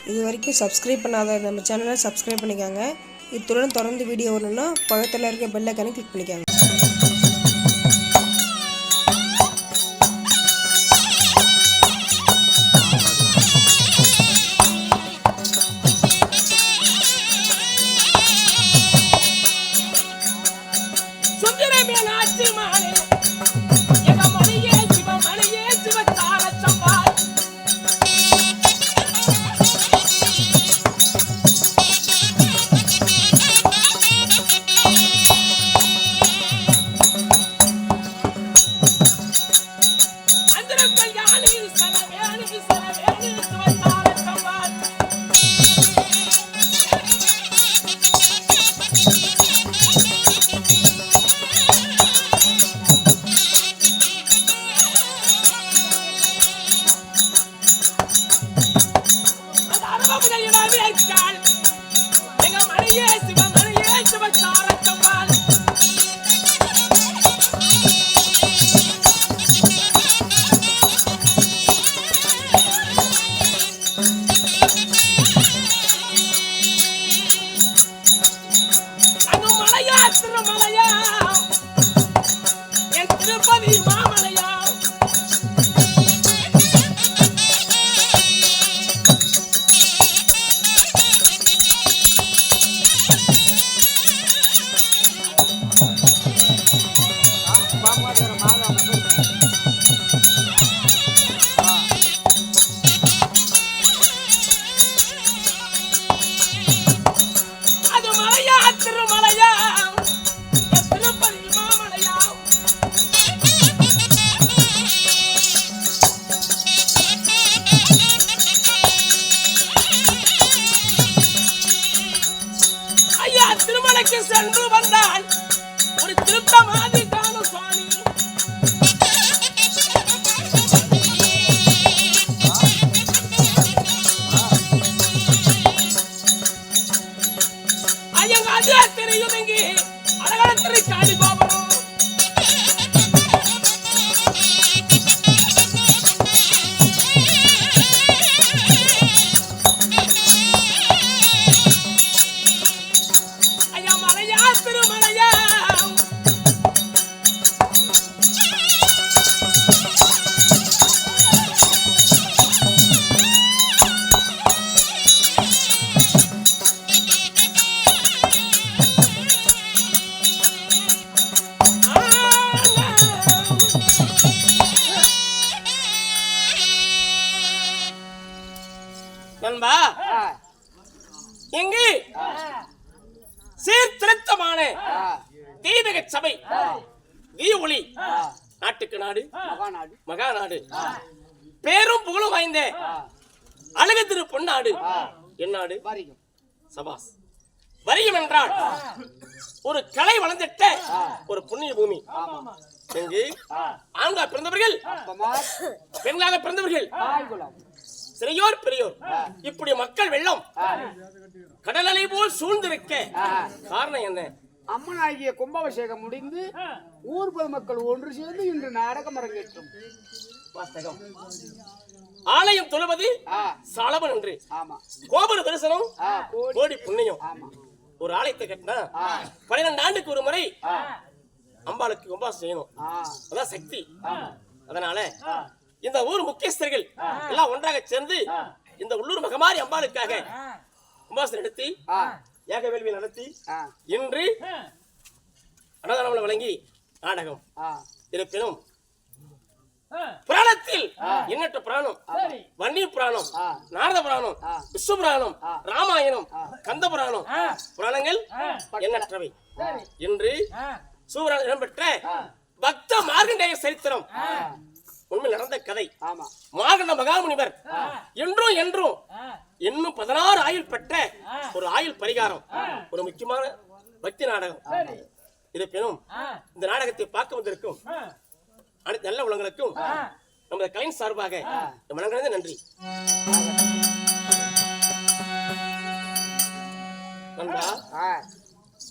இது வரைக்கும் சப்ஸ்கிரைப் பண்ணாத நம்ம சேனலை சப்ஸ்கிரைப் பண்ணிக்கோங்க. இத்துடன் தொடர்ந்து வீடியோ வரணும்னா பக்கத்தில் இருக்க பெல் ஐகானை கிளிக் பண்ணிக்கோங்க. சென்று வந்தால் ஒரு திருத்தமாதி காணும் சுவாமி. ஐயங்காதிய தெரியுதுங்கி அழகான திருக்காடி கோபுரம். நண்பா, இங்கு சீர்திருத்தமான தீபக சபை ஒளி நாட்டுக்கு நாடு மகாநாடு பேரும் புகழும் வாய்ந்த அழகு திரு பொன்னாடு என்னாடு சபாஸ். வரியம் என்றால் ஒரு கலை வளர்ந்திட்ட ஒரு புண்ணிய பூமி. இங்கு ஆண்களாக பிறந்தவர்கள் பெண்களாக பிறந்தவர்கள் சிறையோர் பெரியோர் இப்படி மக்கள் வெள்ளம் கடல் அலை போல் சூழ்ந்திருக்க காரணம் என்ன? அம்மனாகிய கும்பாபிஷேகம் முடிந்து ஊர் பொதுமக்கள் ஒன்று சேர்ந்து இன்று நாடகம் அரங்கேற்றும். ஆலயம் தொழுவது சாலவன் என்று, கோபுர தரிசனம் கோடி புண்ணியம். ஒரு ஆலயத்தை கட்டினா 12 ஆண்டுக்கு ஒரு முறை அம்பாளுக்கு கும்பாபிஷேகம் செய்யணும், அதான் சக்தி. அதனால இந்த ஊர் முக்கியஸ்தர்கள் எல்லாம் ஒன்றாக சேர்ந்து இந்த உள்ளூர் மகமாரி அம்பாளுக்காக கும்பாபிஷேகம் நடத்தி ஏக வேள்வி நடத்தி இன்று அன்னதானம் வழங்கி நாடகம். இருப்பினும் புராணத்தில் எண்ணற்ற புராணம், வன்னி புராணம், நாரத புராணம், விஷ்ணு புராணம், ராமாயணம், கந்த புராணம் புராணங்கள் எண்ணற்றவை. இன்று சூரான் இடம்பெற்ற பக்த மார்கண்டேய சரித்திரம் உண்மை நடந்த கதை. மார்கண்ட மகாமுனிவர் என்றும் என்றும் இன்னும் 16 ஆயுள் பெற்ற ஒரு ஆயுள் பரிகாரம், ஒரு முக்கியமான பக்தி நாடகம். இருப்பினும் இந்த நாடகத்தை பார்க்க வந்திருக்கும் அனைத்து நல்ல உலகங்களுக்கும் நமது கலைஞர் சார்பாக மனங்கலந்த நன்றி.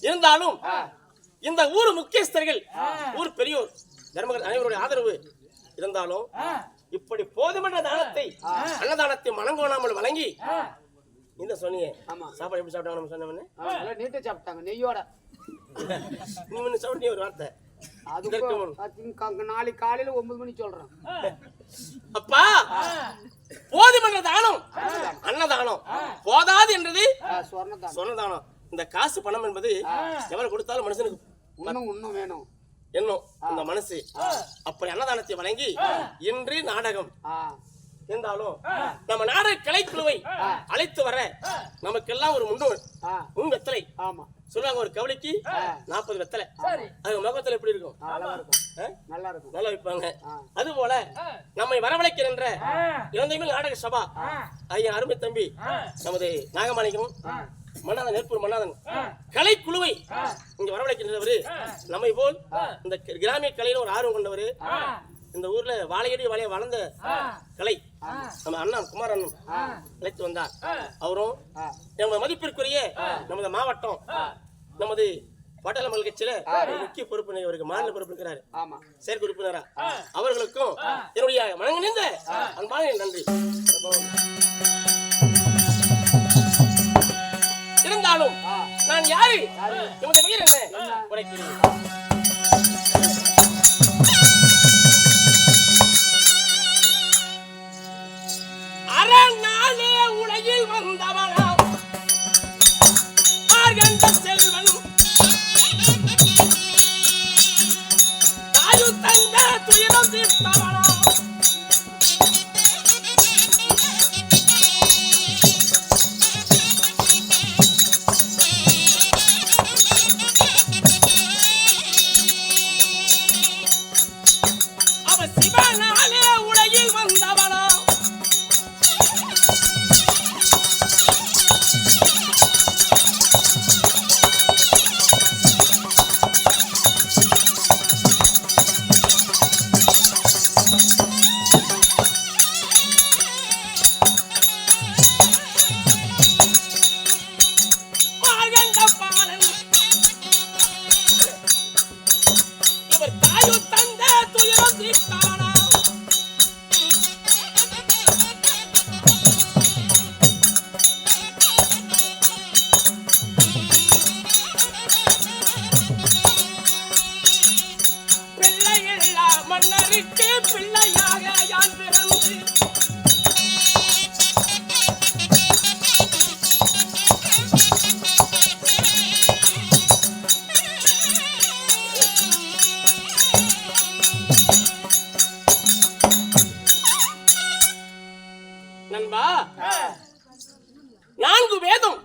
இருந்தாலும் இந்த ஊர் முக்கியஸ்தர்கள், ஊர் பெரியோர், தர்மகர் அனைவருடைய ஆதரவு இருந்தாலும் இப்படி போதுமன்ற தானத்தை, அன்னதானத்தை மனங்கோணாமல் வழங்கி இந்த சொன்னியே ஆமா. சாப்பாடு எப்படி சாப்பிட்டாங்க நம்ம சொன்னவனே நல்லா நீட்டா சாப்பிட்டாங்க நெய்யோட. நீ முன்ன சாப்பிட்டே ஒரு வார்த்தை அது நாளைக்கு காலையில 9 மணிக்கு சொல்றேன். அப்பா போதுமன்ற தானம் அன்னதானம் போதாது என்றது சொன்னதானம். இந்த காசு பணம் என்பது எவ்வளவு கொடுத்தாலும் மனுஷனுக்கு இன்னும் வேணும் என்னும் இந்த மனசு அப்படி அன்னதானத்தை வழங்கி இன்று நாடகம் இருந்தாலும் நம்ம நாடக கலைக்குழுவை அழைத்து வர நமக்கெல்லாம் ஒரு முன் வெத்தலை சொல்றாங்க. ஒரு கவலைக்கு 40 வெத்தலை. அது முகத்துல எப்படி இருக்கும்? நல்லா வைப்பாங்க. அது போல நம்மை வரவழைக்கின்ற இளந்தைமிழ் நாடக சபா ஐயா அருமை தம்பி நமது நாகமாணிக்கம் மன்னாதன் நெற்பூர் மன்னாதன் கலைக்குழுவை இங்க வரவழைக்கின்றவர். நம்மை போல் இந்த கிராமிய கலையில ஒரு ஆர்வம் கொண்டவர். இந்த ஊர்ல வாழையடி வாழைய வளர்ந்த கலை நம்ம அண்ணன் குமார் அண்ணன் அழைத்து வந்தார். அவரும் நமது மதிப்பிற்குரிய நமது மாவட்டம் நமது பாட்டாளமல் கட்சியில முக்கிய பொறுப்பு அவருக்கு மாநில பொறுப்பு இருக்கிறாரு. செயற்கை உறுப்பினரா அவர்களுக்கும் என்னுடைய மனங்கிணைந்த அன்பான நன்றி. இருந்தாலும் நான் யாரு எமது பெயர் என்ன உரைக்கிறேன். அரணாலே உலகில் வந்தவனா ஆர்கண்ட செல்வன் தாயு தந்த துயரம் தீர்த்தவனா அவ சிவனாலே உலகில் வந்தவனா மன்னருக்கு பிள்ளையாக யான் பிறந்து நண்பா 4 வேதம்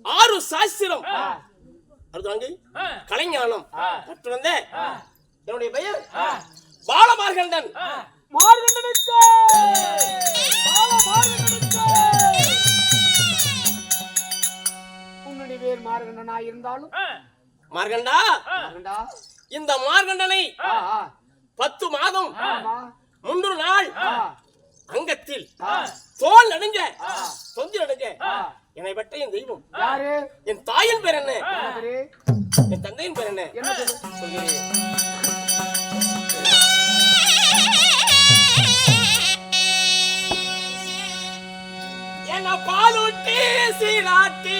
6 சாஸ்திரம் அடுத்து கலைஞானம் கற்று வந்த என்னுடைய பெயர் பாலமார்கண்டன். உன்னுடைய பேர் மார்கண்டனா இருந்தாலும் மார்கண்டா இந்த மார்கண்டனை 10 மாதம் 3 நாள் அங்கத்தில் தோல் நடுங்க தொந்தி நடுங்க என்னை பெற்ற என் தெய்வம் என் தாயின் பேர் என்ன என் தந்தையின் பேர் என்ன சொல்கிறேன். என்ன பாலூட்டி சீராட்டி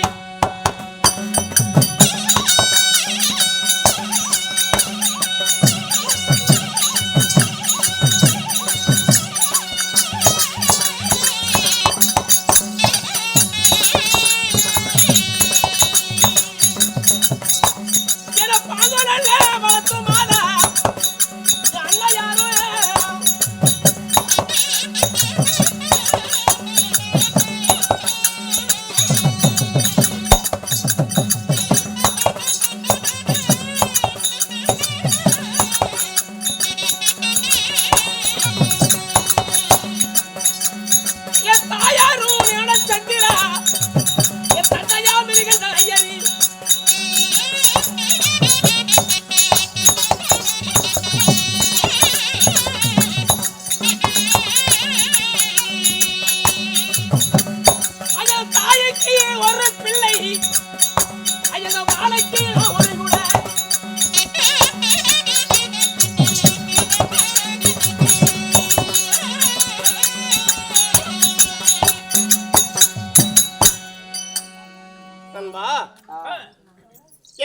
நண்பா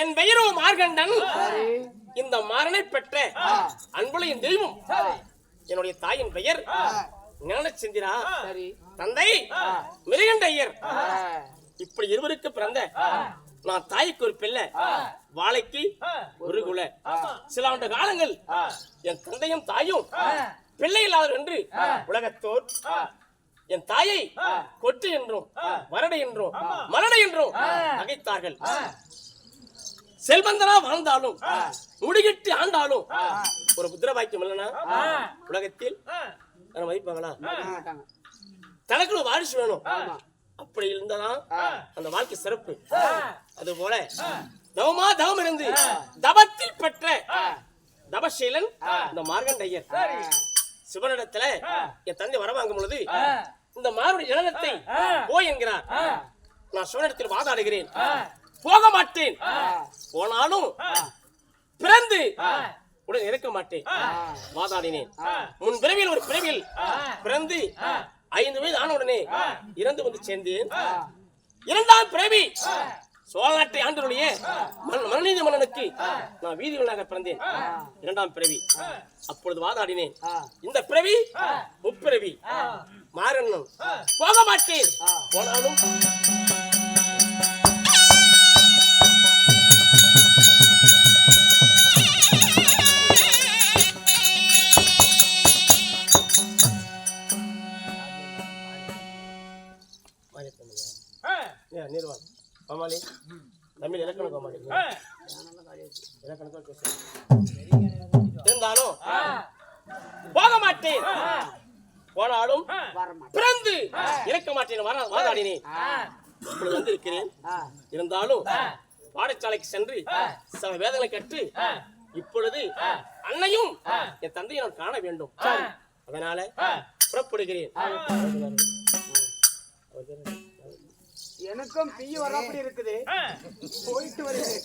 என் பெயரோ மார்கண்டன். சரி இந்த மாறனை பெற்ற அன்புலையின் தெய்வம் என்னுடைய தாயின் பெயர் ஞானச்சந்திரா. சரி தந்தை மிருகண்ட ஐயர். ஆ, இப்படி இருவருக்கு பிறந்த நான் தாய்க்கு ஒரு பிள்ளை, வாழைக்கு ஒரு குல. சில ஆண்டு காலங்கள் என் தந்தையும் தாயும் பிள்ளை இல்லாதவர் என்று உலகத்தோர் என் தாயை கொட்டு என்றும் வரடை என்றும் மரடை என்றும் நகைத்தார்கள். செல்வந்தனா வாழ்ந்தாலும் முடிகிட்டு ஆண்டாலும் ஒரு புத்திரபாக்கியம் இல்லைன்னா உலகத்தில் மதிப்பாங்களா? மாட்டாங்க. தனக்கு ஒரு வாரிசு வேணும். ஆமா. அப்படி இருந்ததான் அந்த வாழ்க்கை சிறப்பு. அது போல தவமா தவம் இருந்து தவத்தில் பெற்ற தபசீலன் இந்த மார்கண்டையர். சிவனிடத்துல என் தந்தை வர வாங்கும் பொழுது இந்த மாருடைய ஜனனத்தை போய் என்கிறார். நான் சிவனிடத்தில் வாதாடுகிறேன், போக மாட்டேன். போனாலும் பிறந்து உடன் இருக்க மாட்டேன். வாதாடினேன். முன் பிறவியில் ஒரு பிறவியில் பிறந்து 5 வயது ஆனவுடனே இறந்து வந்து சேர்ந்தேன். 2ஆம் பிறவி சோழ நாட்டை ஆண்டருடைய மனுநீதி மன்னனுக்கு நான் வீதிகளாக பிறந்தேன். 2ஆம் பிறவி. அப்பொழுது வாதாடினேன். இந்த பிறவி முப்பிறவி மாறணும், போக மாட்டேன். போனாலும் நிர்வாகம் கோமாளி தமிழ் இலக்கணம் கோமாளி இலக்கணம் இருந்தாலும் போக மாட்டேன். போனாலும் பிறந்து இறக்க மாட்டேன். வாதாடினேன். இப்பொழுது வந்து இருக்கிறேன். இருந்தாலும் பாடசாலைக்கு சென்று சில வேதங்களை கற்று இப்பொழுது அன்னையும் என் தந்தையை நான் காண வேண்டும். அதனால புறப்படுகிறேன். எனக்கும் தீய வராப்படி இருக்குது, போயிட்டு வருகிறேன்.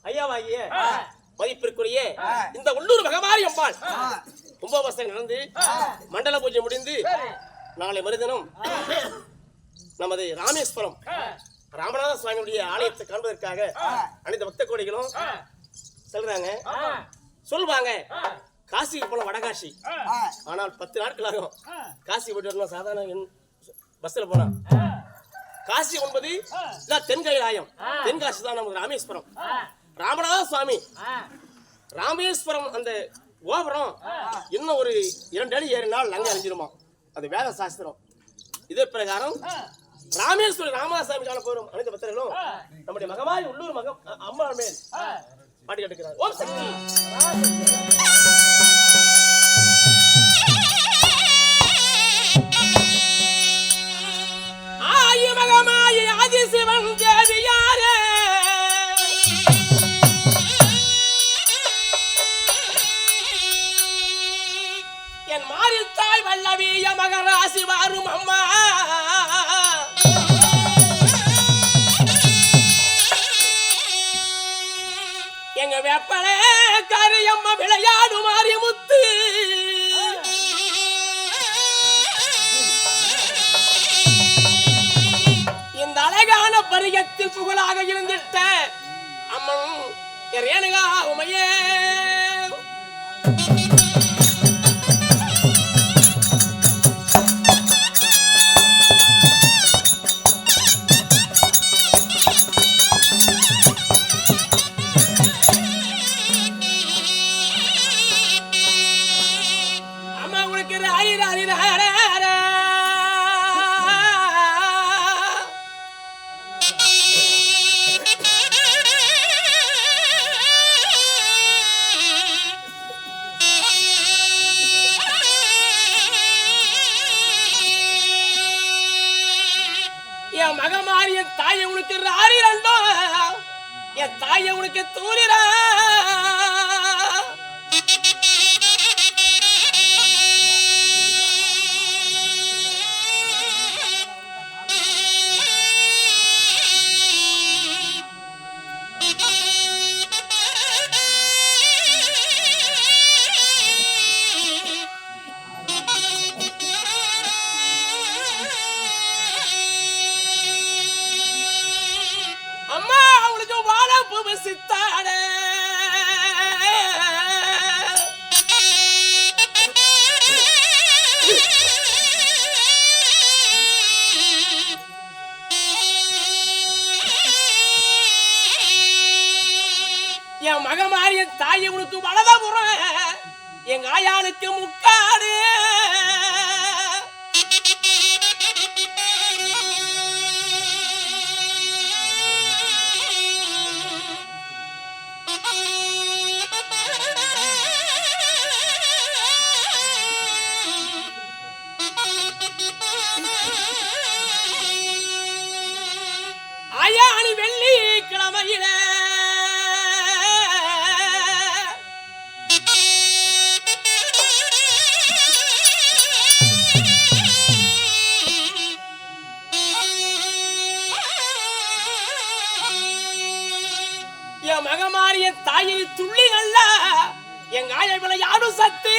ஐயாவாகிய மதிப்பிற்குரிய இந்த உள்ளூர் மகமாரி அம்பாள் கும்பாபிஷேகம் நடந்து மண்டல பூஜை முடிந்து நாளை மறுதினம் நமது ராமேஸ்வரம் ராமநாத சுவாமியுடைய ஆலயத்தை காண்பதற்காக அனைத்து பக்த கோடிகளும் சொல்றாங்க. சொல்லுவாங்க காசிக்கு போன வடகாசி, ஆனால் 10 நாட்கள் ஆகும். காசி போயிட்டு வரணும். சாதாரண பஸ்ல போனா காசி என்பது தென்கைலாயம், தென்காசி தான் நமக்கு ராமேஸ்வரம். ராமநாத சுவாமி ராமேஸ்வரம் அந்த கோபுரம் இன்னும் ஒரு 2 அடி ஏறினால் அங்க அழிஞ்சிருமா. அது வேத சாஸ்திரம். இதே பிரகாரம் ராமேஸ்வரம் ராமநாதசாமி காண போறோம். அனைத்து பக்தர்களும் நம்முடைய மகமாரி உள்ளூர் அம்மா மேல் பாட்டி கட்டுக்கிறார். ஓம் சக்தி. ஆயி மகமாயி ஆதிசிவன் தேவியாரே, என் மாரில் தாய் வல்லவிய மகராசி வாரும் அம்மா. எங்க வேப்பளே கரியம்மா விளையாடு மாறி முத்து, இந்த அழகான பரியத்தில் புகழாக இருந்திட்ட அம்மன் ரேணுகா உமையே. என் மகமாரி என் தாயை உனக்கு ராரிரண்டோ, என் தாயை உனக்கு தூரிரா. என் மகமாரிய தாயை உனக்கு வலதபுறம் எங்க ஆயாளுக்கு முக்காடு ஆயாணி வெள்ளி கிழமையில என் மகமாரிய தாயை துள்ளிகள்ல எங்க ஆய விளையாடும் சத்து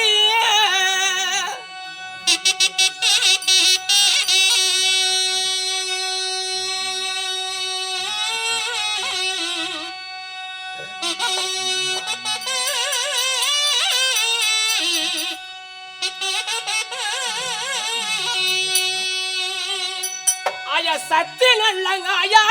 ஆயா சத்து நல்லங்க ஆயா